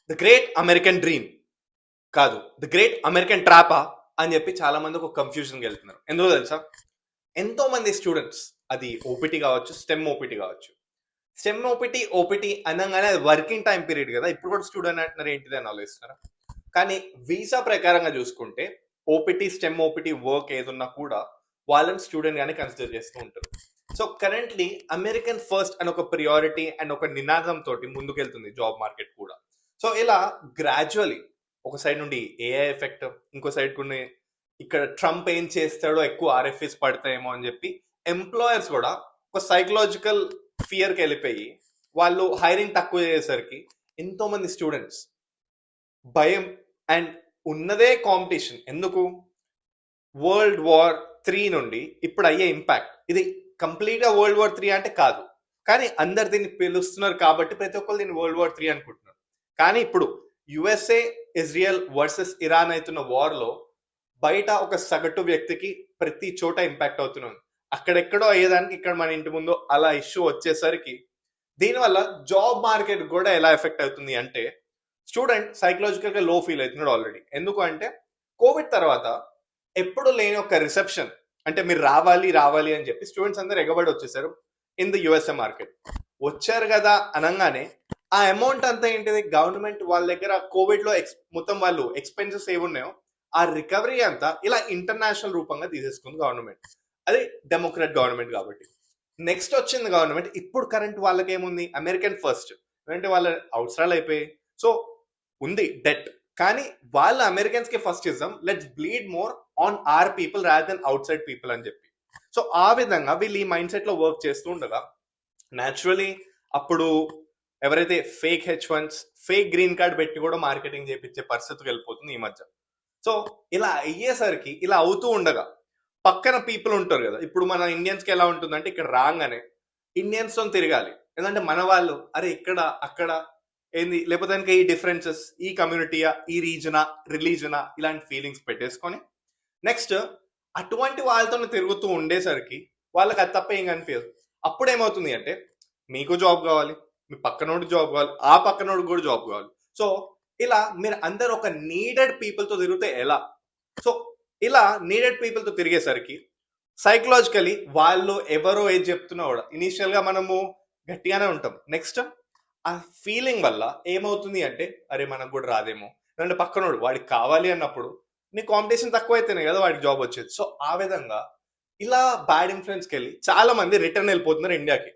The great American dream కాదు, the great American ట్రాపా అని చెప్పి చాలా మంది ఒక కన్ఫ్యూజన్కి వెళ్తున్నారు. ఎందుకో తెలుసా? ఎంతో మంది స్టూడెంట్స్, అది ఓపీటీ కావచ్చు, స్టెమ్ ఓపీటీ కావచ్చు, స్టెమ్ ఓపీటీ అనగానే అది వర్కింగ్ టైం పీరియడ్ కదా. ఇప్పుడు కూడా స్టూడెంట్ అంటున్నారు ఏంటిది అని ఆలోచిస్తున్నారా? కానీ వీసా ప్రకారంగా చూసుకుంటే ఓపీటీ స్టెమ్ ఓపీటీ వర్క్ ఏదున్నా కూడా వాళ్ళని స్టూడెంట్ గానే కన్సిడర్ చేస్తూ ఉంటారు. సో కరెంట్లీ అమెరికన్ ఫస్ట్ అని ఒక ప్రియారిటీ అండ్ ఒక నినాదం తోటి ముందుకెళ్తుంది జాబ్ మార్కెట్ కూడా. సో ఇలా గ్రాడ్యువలీ ఒక సైడ్ నుండి ఏఐ ఎఫెక్ట్, ఇంకో సైడ్ కొన్ని ఇక్కడ ట్రంప్ ఏం చేస్తాడో ఎక్కువ ఆర్ఎఫ్ఎస్ పడతాయేమో అని చెప్పి ఎంప్లాయర్స్ కూడా ఒక సైకలాజికల్ ఫియర్కి వెళ్ళిపోయి వాళ్ళు హైరింగ్ తక్కువ చేసేసరికి ఎంతో మంది స్టూడెంట్స్ భయం అండ్ ఉన్నదే కాంపిటీషన్. ఎందుకు? వరల్డ్ వార్ 3 నుండి ఇప్పుడు అయ్యే ఇంపాక్ట్ ఇది కంప్లీట్ గా వరల్డ్ వార్ 3 అంటే కాదు, కానీ అందరు దీన్ని పిలుస్తున్నారు కాబట్టి ప్రతి ఒక్కరు దీన్ని వరల్డ్ వార్ 3 అనుకుంటున్నారు. కానీ ఇప్పుడు యుఎస్ఏ ఇజ్రాయెల్ వర్సెస్ ఇరాన్ అవుతున్న వార్ లో బయట ఒక సగటు వ్యక్తికి ప్రతి చోట ఇంపాక్ట్ అవుతున్నాయి. అక్కడెక్కడో అయ్యేదానికి ఇక్కడ మన ఇంటి ముందు అలా ఇష్యూ వచ్చేసరికి దీనివల్ల జాబ్ మార్కెట్ కూడా ఎలా ఎఫెక్ట్ అవుతుంది అంటే స్టూడెంట్ సైకలాజికల్ గా లో ఫీల్ అవుతున్నాడు ఆల్రెడీ. ఎందుకు అంటే కోవిడ్ తర్వాత ఎప్పుడు లేని ఒక రిసెప్షన్, అంటే మీరు రావాలి రావాలి అని చెప్పి స్టూడెంట్స్ అందరు ఎగబడి వచ్చేసారు ఇన్ ది యుఎస్ఏ మార్కెట్. వచ్చారు కదా అనగానే ఆ అమౌంట్ అంతా ఏంటిది, గవర్నమెంట్ వాళ్ళ దగ్గర కోవిడ్ లో మొత్తం వాళ్ళు ఎక్స్పెన్సెస్ ఏమున్నాయో ఆ రికవరీ అంతా ఇలా ఇంటర్నేషనల్ రూపంగా తీసేసుకుంది గవర్నమెంట్. అది డెమోక్రాట్ గవర్నమెంట్ కాబట్టి. నెక్స్ట్ వచ్చింది గవర్నమెంట్, ఇప్పుడు కరెంట్ వాళ్ళకి ఏముంది, అమెరికన్ ఫస్ట్, అంటే వాళ్ళ అవసరాలు అయిపోయాయి. సో ఉంది డెట్, కానీ వాళ్ళ అమెరికన్స్ కి ఫస్ట్ ఇద్దాం, let's bleed more on our people rather than outside people అని చెప్పి. సో ఆ విధంగా వీళ్ళు ఈ మైండ్ సెట్ లో వర్క్ చేస్తూ ఉండగా న్యాచురలీ అప్పుడు ఎవరైతే fake H1s, fake green card పెట్టి కూడా మార్కెటింగ్ చేయించే పరిస్థితికి వెళ్ళిపోతుంది ఈ మధ్య. సో ఇలా అయ్యేసరికి ఇలా అవుతూ ఉండగా పక్కన పీపుల్ ఉంటారు కదా. ఇప్పుడు మన ఇండియన్స్ కి ఎలా ఉంటుందంటే ఇక్కడ రాగానే ఇండియన్స్ తో తిరగాలి, ఎందుకంటే మన వాళ్ళు అరే ఇక్కడ అక్కడ ఏంది, లేకపోతే కనుక ఈ డిఫరెన్సెస్, ఈ కమ్యూనిటీయా, ఈ రీజనా, రిలీజనా, ఇలాంటి ఫీలింగ్స్ పెట్టేసుకొని నెక్స్ట్ అటువంటి వాళ్ళతో తిరుగుతూ ఉండేసరికి వాళ్ళకి అది తప్ప ఏం కనిపించదు. అప్పుడు ఏమవుతుంది అంటే మీకు జాబ్ కావాలి, మీ పక్కనోడికి జాబ్ కావాలి, ఆ పక్కనోడికి కూడా జాబ్ కావాలి. సో ఇలా మీరు అందరు ఒక నీడెడ్ పీపుల్ తో తిరిగితే ఎలా? సో ఇలా నీడెడ్ పీపుల్ తో తిరిగేసరికి సైకలాజికలీ వాళ్ళు ఎవరో ఏది చెప్తున్నా కూడా ఇనీషియల్ గా మనము గట్టిగానే ఉంటాం. నెక్స్ట్ ఆ ఫీలింగ్ వల్ల ఏమవుతుంది అంటే అరే మనకు కూడా రాదేమో, అంటే పక్కనోడు వాడికి కావాలి అన్నప్పుడు నీ కాంపిటీషన్ తక్కువ అయితేనే కదా వాడికి జాబ్ వచ్చేది. సో ఆ విధంగా ఇలా బ్యాడ్ ఇన్ఫ్లుయెన్స్కి వెళ్ళి చాలా మంది రిటర్న్ వెళ్ళిపోతున్నారు ఇండియాకి.